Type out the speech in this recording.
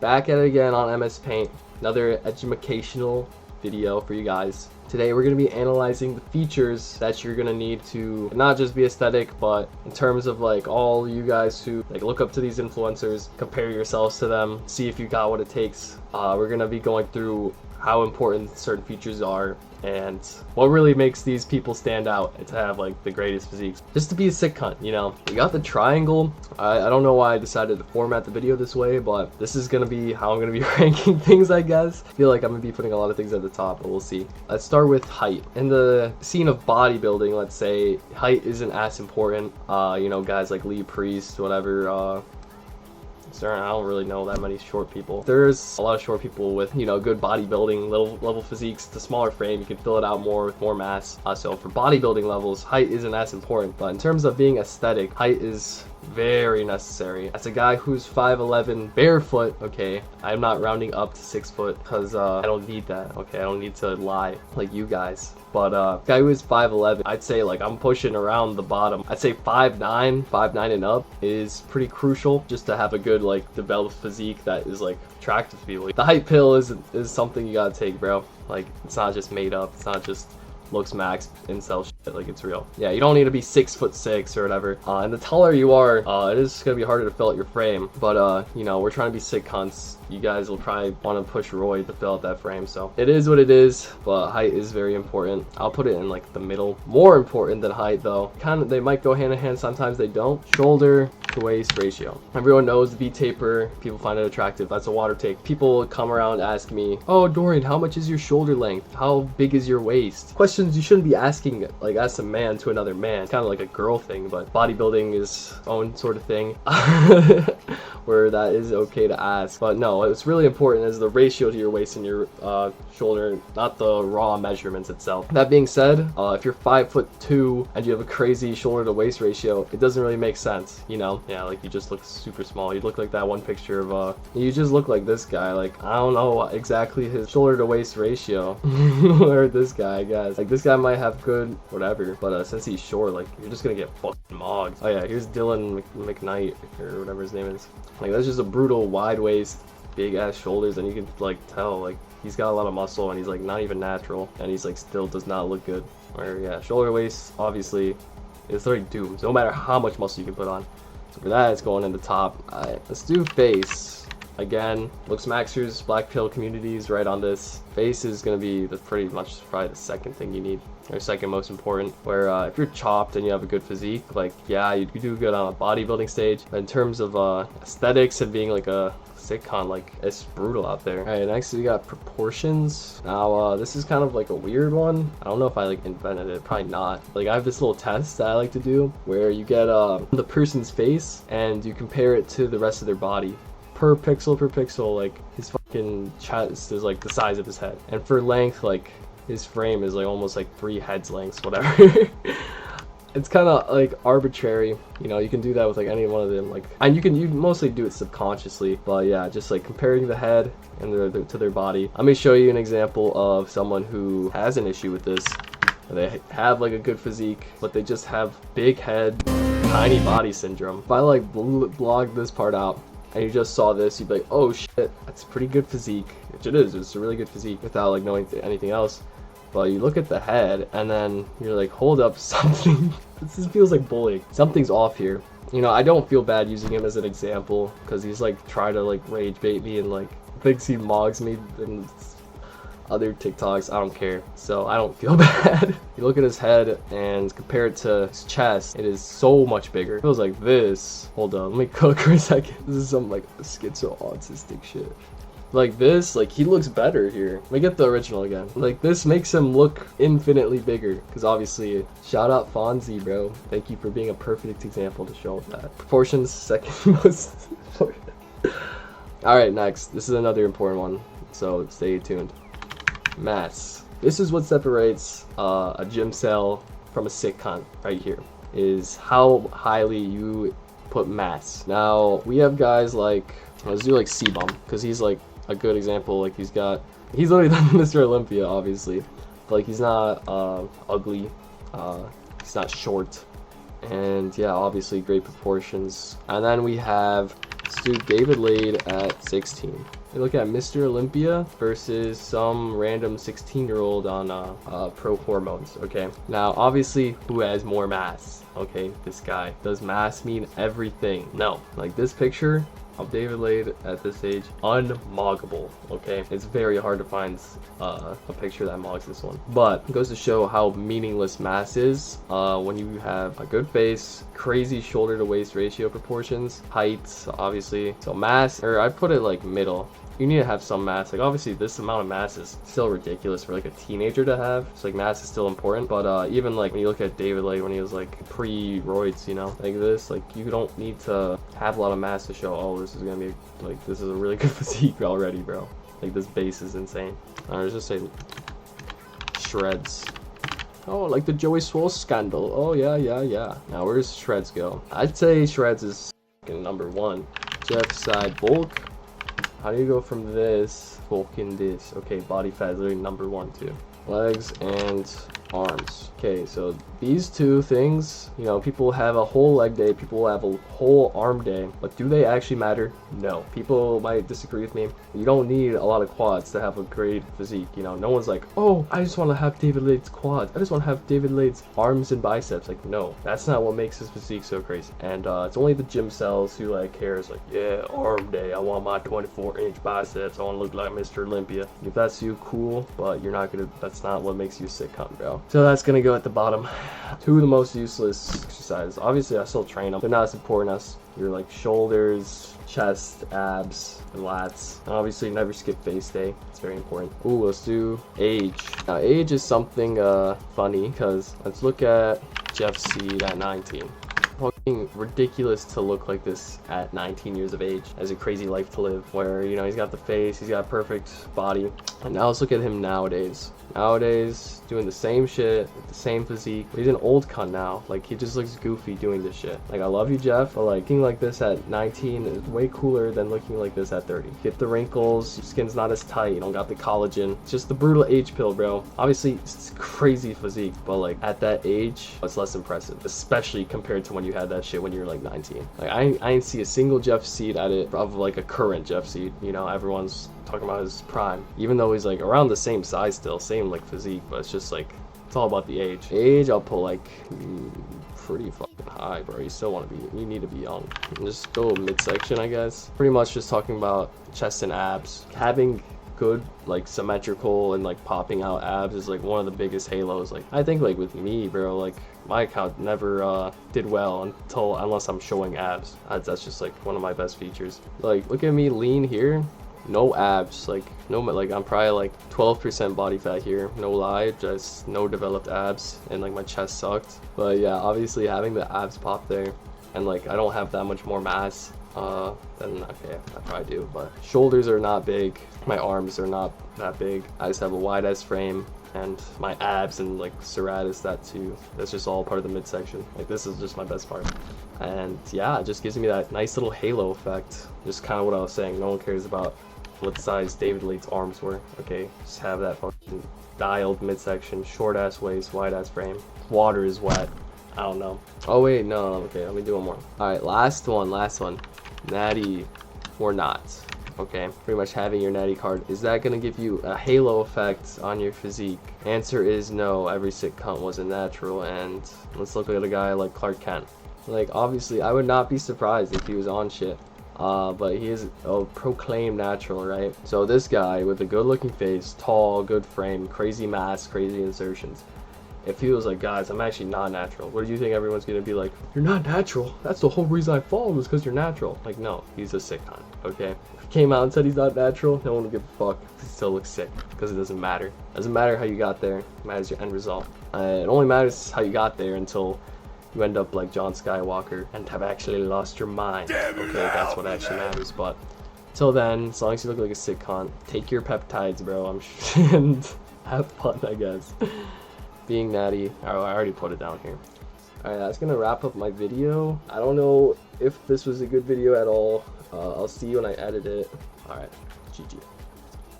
Back at it again on MS Paint, another educational video for you guys. Today we're going to be analyzing the features that you're going to need to not just be aesthetic, but in terms of like all you guys who like look up to these influencers, compare yourselves to them, see if you got what it takes. We're going to be going through how important certain features are and what really makes these people stand out and to have like the greatest physiques. Just to be a sick cunt, you know. We got the triangle. I don't know why I decided to format the video this way, but this is gonna be how I'm gonna be ranking things, I guess. I feel like I'm gonna be putting a lot of things at the top, but we'll see. Let's start with height. In the scene of bodybuilding, let's say, height isn't as important. You know, guys like Lee Priest, whatever, I don't really know that many short people. There's a lot of short people with, you know, good bodybuilding level physiques. The smaller frame, you can fill it out more with more mass. So for bodybuilding levels, height isn't as important. But in terms of being aesthetic, height is very necessary. As a guy who's 5'11", barefoot, okay, I'm not rounding up to 6 foot because I don't need that, okay? I don't need to lie like you guys. But guy who is 5'11", I'd say like I'm pushing around the bottom. I'd say 5'9" and up is pretty crucial just to have a good like developed physique that is like attractive to people. The height pill is something you gotta take, bro. Like it's not just made up. It's not just looks max incel shit, like it's real. Yeah, you don't need to be 6'6" or whatever. And the taller you are, it is gonna be harder to fill out your frame. But you know, we're trying to be sick cunts. You guys will probably want to push Roy to fill out that frame, so it is what it is. But height is very important. I'll put it in like the middle. More important than height though, kind of, they might go hand in hand, sometimes they don't. Shoulder to waist ratio. Everyone knows the V taper, people find it attractive. That's a water take. People come around ask me, oh Dorian, how much is your shoulder length? How big is your waist? Questions you shouldn't be asking like as a man to another man. It's kind of like a girl thing, but bodybuilding is its own sort of thing where that is okay to ask. But no, what's really important is the ratio to your waist and your shoulder, not the raw measurements itself. That being said, if you're 5'2" and you have a crazy shoulder to waist ratio, it doesn't really make sense, you know? Yeah, like you just look super small. You look like that one picture of you just look like this guy. Like I don't know exactly his shoulder to waist ratio or this guy, I guess. Like this guy might have good whatever, but since he's short, like you're just gonna get fucking mogged. Oh yeah, here's Dylan McKnight or whatever his name is. Like that's just a brutal wide waist, big ass shoulders, and you can like tell like he's got a lot of muscle and he's like not even natural, and he's like still does not look good. Or yeah, shoulder waist obviously it's already doomed no matter how much muscle you can put on. So for that, it's going in the top. Alright, let's do face. Again, looks maxers, black pill communities right on this. Face is gonna be probably the second thing you need, or second most important. Where if you're chopped and you have a good physique, like yeah, you do good on a bodybuilding stage. But in terms of aesthetics and being like a sitcom, like it's brutal out there. All right, next we got proportions. Now this is kind of like a weird one. I don't know if I like invented it, probably not. Like I have this little test that I like to do where you get the person's face and you compare it to the rest of their body. Per pixel, like his fucking chest is like the size of his head, and for length, like his frame is like almost like 3 heads lengths, whatever. It's kind of like arbitrary, you know. You can do that with like any one of them, like, and you mostly do it subconsciously, but yeah, just like comparing the head and to their body. Let me show you an example of someone who has an issue with this. They have like a good physique, but they just have big head, tiny body syndrome. If I like blog this part out and you just saw this, you'd be like, oh shit, that's a pretty good physique, which it is. It's a really good physique without like knowing anything else. But you look at the head and then you're like, hold up, something this feels like bullying. Something's off here. You know, I don't feel bad using him as an example because he's like trying to like rage bait me and like thinks he mogs me in other TikToks. I don't care, so I don't feel bad. You look at his head and compare it to his chest, it is so much bigger. It feels like this. Hold on, let me cook for a second. This is some like schizo-autistic shit. Like this, like he looks better here. Let me get the original again. Like this makes him look infinitely bigger because obviously, shout out Fonzie, bro. Thank you for being a perfect example to show that. Proportions, second most important. Alright, next. This is another important one, so stay tuned. Mass. This is what separates a gym cell from a sick cunt right here, is how highly you put mass. Now, we have guys like, let's do like C-Bum, because he's like a good example. Like he's literally Mr. Olympia, obviously. But like he's not ugly, he's not short, and yeah, obviously great proportions. And then we have Let's do David Lade at 16. We look at Mr. Olympia versus some random 16-year-old on pro hormones. Okay, now obviously who has more mass? Okay, this guy. Does mass mean everything? No. Like this picture of David Lade at this age, unmoggable. Okay, it's very hard to find a picture that mogs this one, but it goes to show how meaningless mass is when you have a good face, crazy shoulder to waist ratio proportions, height obviously. So mass, or I'd put it like middle. You need to have some mass. Like obviously this amount of mass is still ridiculous for like a teenager to have. So like mass is still important, but even like when you look at David Lade when he was like pre-roids, you know, like this, like you don't need to have a lot of mass to show, oh, this is gonna be like, this is a really good physique already, bro. Like this base is insane. Let's just say shreds. Oh, like the Joey Swole scandal. Oh yeah. Now where's shreds go? I'd say shreds is number 1. Jeff side bulk. How do you go from this bulk in this? Okay, body fat is literally number 1 too. Legs and arms. Okay, so these two things, you know, people have a whole leg day, people have a whole arm day, but do they actually matter? No. People might disagree with me. You don't need a lot of quads to have a great physique. You know, no one's like, oh, I just want to have David Lade's quads, I just want to have David Lade's arms and biceps. Like, no, that's not what makes his physique so crazy. And it's only the gym cells who like cares, like, yeah, arm day, I want my 24-inch biceps, I want to look like Mr. Olympia. If that's you, cool, but you're not gonna, that's not what makes you a sick cunt, bro. So that's gonna go at the bottom. 2 of the most useless exercises. Obviously I still train them, they're not as important as your like shoulders, chest, abs, and lats. And obviously never skip face day, it's very important. Ooh, let's do age. Now age is something funny, because let's look at Jeff Seed at 19. Fucking ridiculous to look like this at 19 years of age. Has a crazy life to live where, you know, he's got the face, he's got a perfect body. And now let's look at him nowadays. Nowadays, doing the same shit, with the same physique. He's an old cunt now. Like, he just looks goofy doing this shit. Like, I love you, Jeff, but like, looking like this at 19 is way cooler than looking like this at 30. Get the wrinkles, your skin's not as tight, you don't got the collagen. It's just the brutal age pill, bro. Obviously, it's crazy physique, but like, at that age, it's less impressive. Especially compared to when you had that shit when you were like 19. Like, I didn't see a single Jeff Seed at it of like a current Jeff Seed. You know, everyone's talking about his prime, even though he's like around the same size still, same like physique, but it's just like, it's all about the age. I'll pull like pretty fucking high, bro. You still want to be, you need to be young. And just go midsection, I guess. Pretty much just talking about chest and abs. Having good like symmetrical and like popping out abs is like one of the biggest halos. Like, I think like with me, bro, like my account never did well unless I'm showing abs. That's just like one of my best features. Like, look at me lean here, no abs, like no, like I'm probably like 12% body fat here, no lie, just no developed abs, and like my chest sucked. But yeah, obviously having the abs pop there, and like I don't have that much more mass, then okay, I probably do. But shoulders are not big, my arms are not that big, I just have a wide ass frame, and my abs and like serratus, that too, that's just all part of the midsection. Like, this is just my best part. And yeah, it just gives me that nice little halo effect. Just kind of what I was saying, no one cares about what size David Lade's arms were. Okay, just have that fucking dialed midsection, short ass waist, wide ass frame. Water is wet, I don't know. Oh wait, no, okay, let me do one more. All right, last one. Natty or not. Okay, pretty much having your Natty card, is that gonna give you a halo effect on your physique? Answer is no. Every sick cunt wasn't natural. And let's look at a guy like Clark Kent. Like, obviously I would not be surprised if he was on shit, but he is a proclaimed natural, right? So this guy with a good looking face, tall, good frame, crazy mass, crazy insertions, if he was like, guys, I'm actually not natural, what do you think everyone's gonna be like? You're not natural, that's the whole reason I followed, was because you're natural. Like, no, he's a sick cunt. Okay, if he came out and said he's not natural, no one would give a fuck. He still looks sick, because it doesn't matter. It doesn't matter how you got there, it matters your end result. It only matters how you got there until you end up like John Skywalker and have actually lost your mind. Okay, that's what actually matters. But till then, as long as you look like a sick cunt, take your peptides, bro. And have fun, I guess. Being Natty. I already put it down here. Alright, that's gonna wrap up my video. I don't know if this was a good video at all. I'll see you when I edit it. Alright, GG.